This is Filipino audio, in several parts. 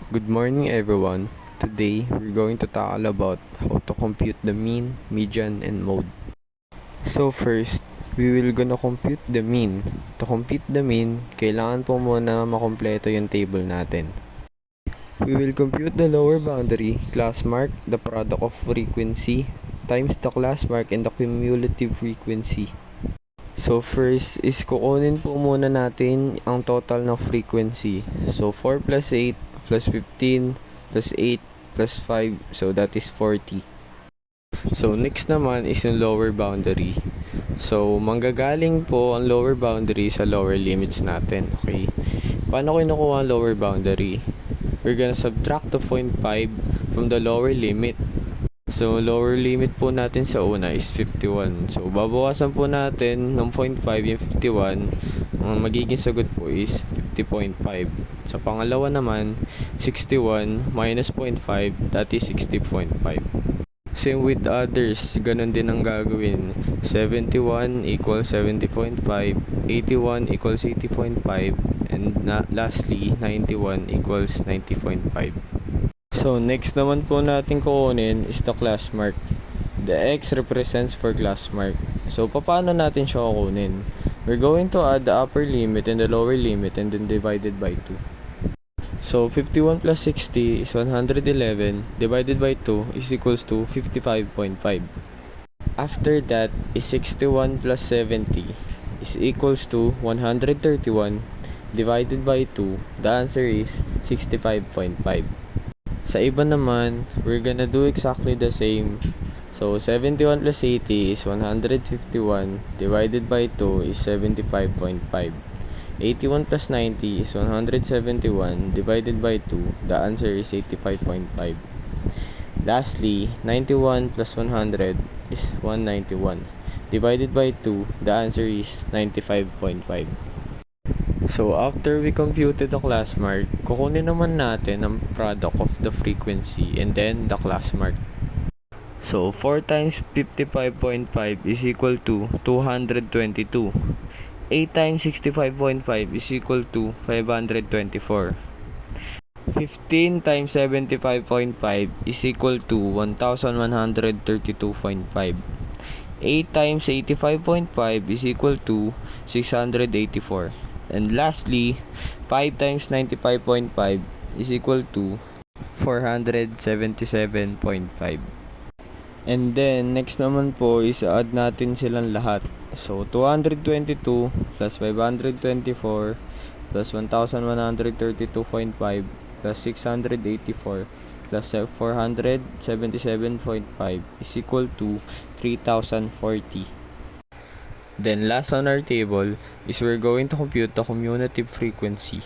Good morning everyone. Today we're going to tackle about how to compute the mean, median, and mode. So first, we will gonna compute the mean. To compute the mean, kailangan po muna makompleto yung table natin. We will compute the lower boundary, class mark, the product of frequency, times the class mark and the cumulative frequency. So first is kukunin po muna natin ang total ng frequency. So 4 plus 8 plus 15 plus 8 plus 5, so that is 40. So next naman is yung lower boundary. So manggagaling po ang lower boundary sa lower limits natin. Okay, paano kinukuha ang lower boundary? We're gonna subtract the 0.5 from the lower limit. So lower limit po natin sa una is 51. So babawasan po natin ng 0.5 yung 51. Ang magiging sagot po is 50.5. Sa pangalawa naman, 61 minus 0.5, that is 60.5. Same with others, ganun din ang gagawin. 71 equals 70.5, 81 equals 80.5, and lastly, 91 equals 90.5. So next naman po natin kukunin is the class mark. The X represents for class mark. So paano natin siya kukunin? We're going to add the upper limit and the lower limit and then divide it by 2. So 51 plus 60 is 111 divided by 2 is equals to 55.5. After that is 61 plus 70 is equals to 131 divided by 2. The answer is 65.5. Sa iba naman, we're gonna do exactly the same. So 71 plus 80 is 151 divided by 2 is 75.5. 81 plus 90 is 171 divided by 2. The answer is 85.5. Lastly, 91 plus 100 is 191 divided by 2. The answer is 95.5. So after we computed the class mark, kukunin naman natin ang product of the frequency and then the class mark. So 4 times 55.5 is equal to 222. 8 times 65.5 is equal to 524. 15 times 75.5 is equal to 1132.5. 8 times 85.5 is equal to 684. And lastly, 5 times 95.5 is equal to 477.5. And then, next naman po is add natin silang lahat. So, 222 plus 524 plus 1132.5 plus 684 plus 477.5 is equal to 3040. Then last on our table is we're going to compute the cumulative frequency.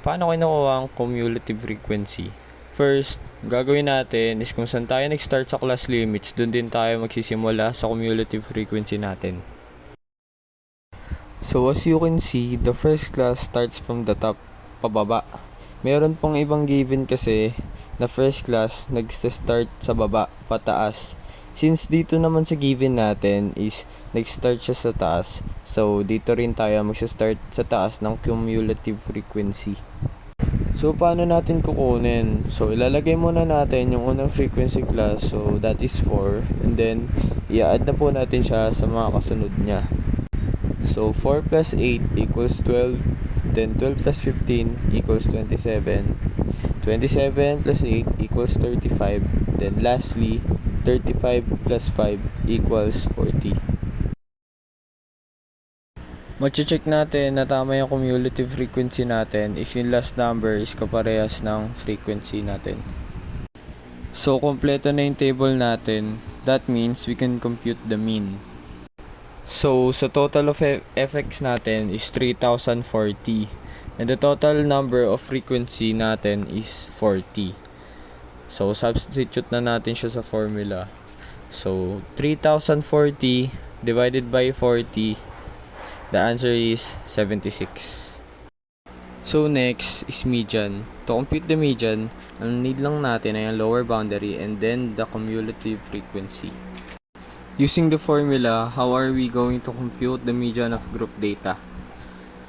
Paano kinukuha ang cumulative frequency? First, gagawin natin is kung saan tayo nag-start sa class limits, dun din tayo magsisimula sa cumulative frequency natin. So as you can see, the first class starts from the top pababa. Meron pong ibang given kasi na first class nag-start sa baba pataas. Since dito naman sa given natin is nag-start siya sa taas, so dito rin tayo mag-start sa taas ng cumulative frequency. So paano natin kukunin? So ilalagay muna natin yung unang frequency class, so that is 4, and then i-add na po natin siya sa mga kasunod niya. So 4 plus 8 equals 12, then 12 plus 15 equals 27, 27 plus 8 equals 35, then lastly 35 plus 5 equals 40. Mag-check natin na tama yung cumulative frequency natin if yung last number is kaparehas ng frequency natin. So, kompleto na yung table natin. That means we can compute the mean. So, sa total of fx natin is 3040. And the total number of frequency natin is 40. So, substitute na natin siya sa formula. So, 3040 divided by 40, the answer is 76. So, next is median. To compute the median, ang need lang natin ay ang lower boundary and then the cumulative frequency. Using the formula, how are we going to compute the median of group data?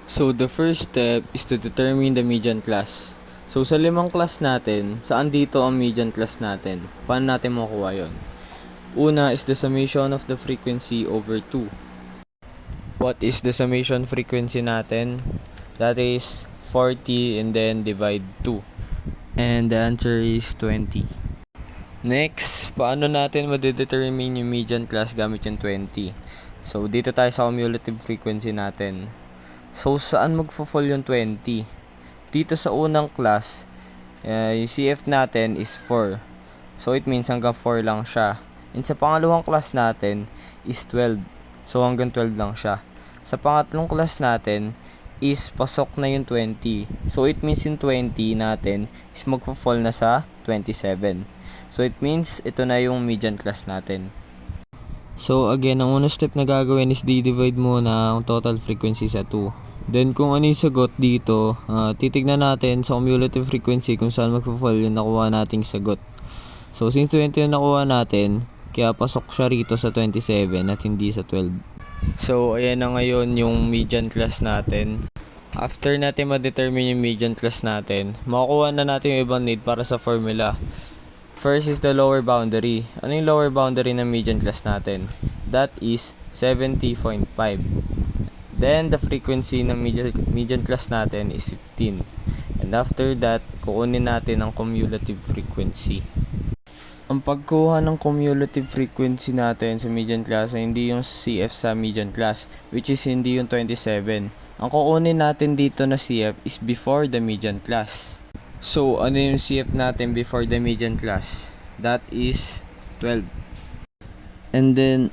So, the first step is to determine the median class. So, sa 5 class natin, saan dito ang median class natin? Paano natin makukuha yon? Una is the summation of the frequency over 2. What is the summation frequency natin? That is 40 and then divide 2. And the answer is 20. Next, paano natin madedetermine yung median class gamit yung 20? So, dito tayo sa cumulative frequency natin. So, saan magfo-fall yung 20? Dito sa unang class, yung CF natin is 4. So, it means hanggang 4 lang siya. And sa pangalawang class natin is 12. So, hanggang 12 lang siya. Sa pangatlong class natin is pasok na yung 20. So, it means yung 20 natin is magfo-fall na sa 27. So, it means ito na yung median class natin. So, again, ang unang step na gagawin is di-divide muna ang total frequency sa 2. Then, kung ano yung sagot dito, titignan natin sa cumulative frequency kung saan magpo-fall yung nakuha nating sagot. So, since 20 yung nakuha natin, kaya pasok siya rito sa 27 at hindi sa 12. So, ayan na ngayon yung median class natin. After natin ma-determine yung median class natin, makukuha na natin yung ibang need para sa formula. First is the lower boundary. Ano yung lower boundary ng median class natin? That is 70.5. Then, the frequency ng median class natin is 15. And after that, kukunin natin ang cumulative frequency. Ang pagkuha ng cumulative frequency natin sa median class ay hindi yung CF sa median class, which is hindi yung 27. Ang kukunin natin dito na CF is before the median class. So, ano yung CF natin before the median class? That is 12. And then,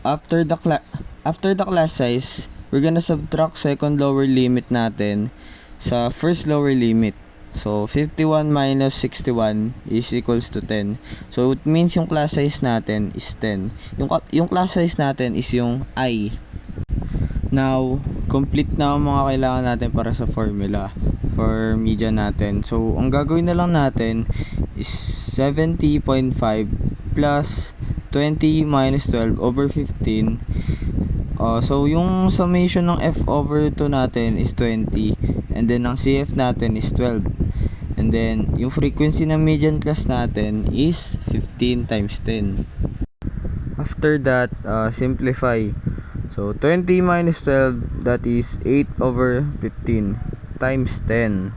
after the class size, we're gonna subtract second lower limit natin sa first lower limit. So, 51 minus 61 is equals to 10. So, it means yung class size natin is 10. Yung class size natin is yung I. Now, complete na ang mga kailangan natin para sa formula for median natin. So, ang gagawin na lang natin is 70.5 plus 20 minus 12 over 15. So, yung summation ng F over 2 natin is 20. And then, ang CF natin is 12. And then, yung frequency ng median class natin is 15 times 10. After that, simplify. So, 20 minus 12, that is 8 over 15 times 10.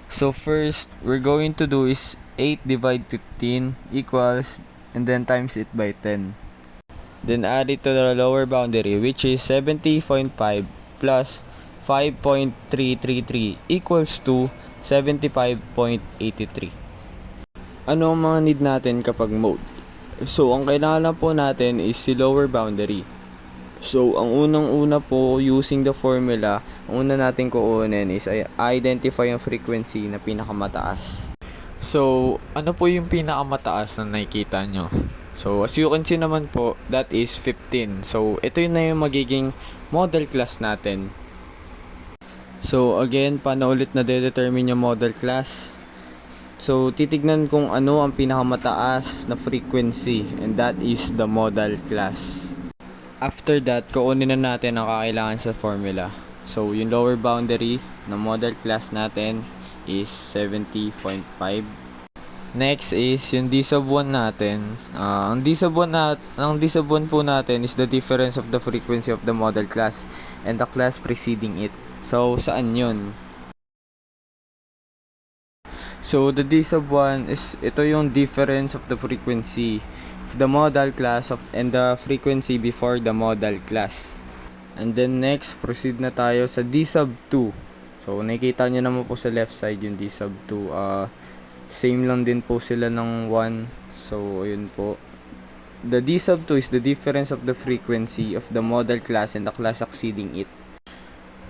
So, first, we're going to do is 8 divide 15 equals, and then times it by 10. Then, add it to the lower boundary, which is 70.5 plus 5.333 equals to 75.83. Ano ang mga need natin kapag mode? So, ang kailangan lang po natin is si lower boundary. So, ang unang-una po, using the formula, ang una natin kukunin is identify ang frequency na pinakamataas. So, ano po yung pinakamataas na nakikita nyo? So, as you can see naman po, that is 15. So, ito yun na yung magiging model class natin. So, again, paano ulit na de-determine yung model class? So, titignan kung ano ang pinakamataas na frequency, and that is the model class. After that, kukunin na natin ang kakailangan sa formula. So, yung lower boundary ng model class natin is 70.5. Next is yung d sub 1 natin. Ang d sub 1 po natin is the difference of the frequency of the model class and the class preceding it. So, saan yun? So, the d sub 1 is ito yung difference of the frequency of the model class and the frequency before the model class. And then next, proceed na tayo sa d sub 2. So, nakikita nyo naman po sa left side yung d sub 2. Same lang din po sila ng 1. So, ayun po. The d sub 2 is the difference of the frequency of the model class and the class succeeding it.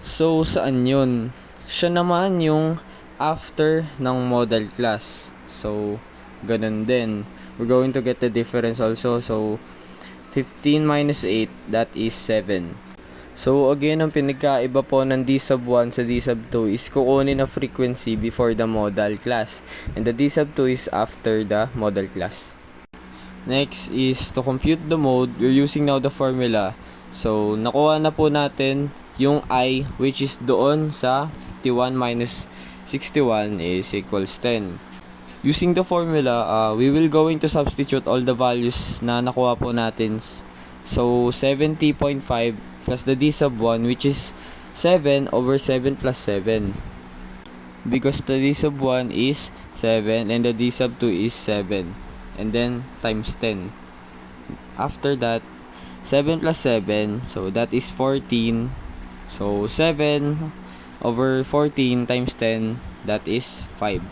So, saan yun? Siya naman yung after ng model class. So, ganun din. We're going to get the difference also. So, 15 minus 8, that is 7. So, again, ang pinagkaiba po ng d sub 1 sa d sub 2 is kukunin na frequency before the model class. And the d sub 2 is after the model class. Next is to compute the mode, we're using now the formula. So, nakuha na po natin yung I, which is doon sa 51 minus 61 is equals 10. Using the formula, we will going to substitute all the values na nakuha po natin. So, 70.5 plus the d sub 1, which is 7 over 7 plus 7. Because the d sub 1 is 7 and the d sub 2 is 7. And then, times 10. After that, 7 plus 7, so that is 14. So, 7 over 14 times 10, that is 5.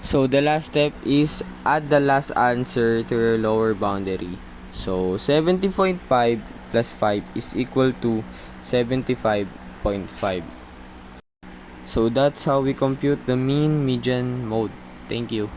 So, the last step is add the last answer to your lower boundary. So, 70.5 plus 5 is equal to 75.5. So, that's how we compute the mean, median, mode. Thank you.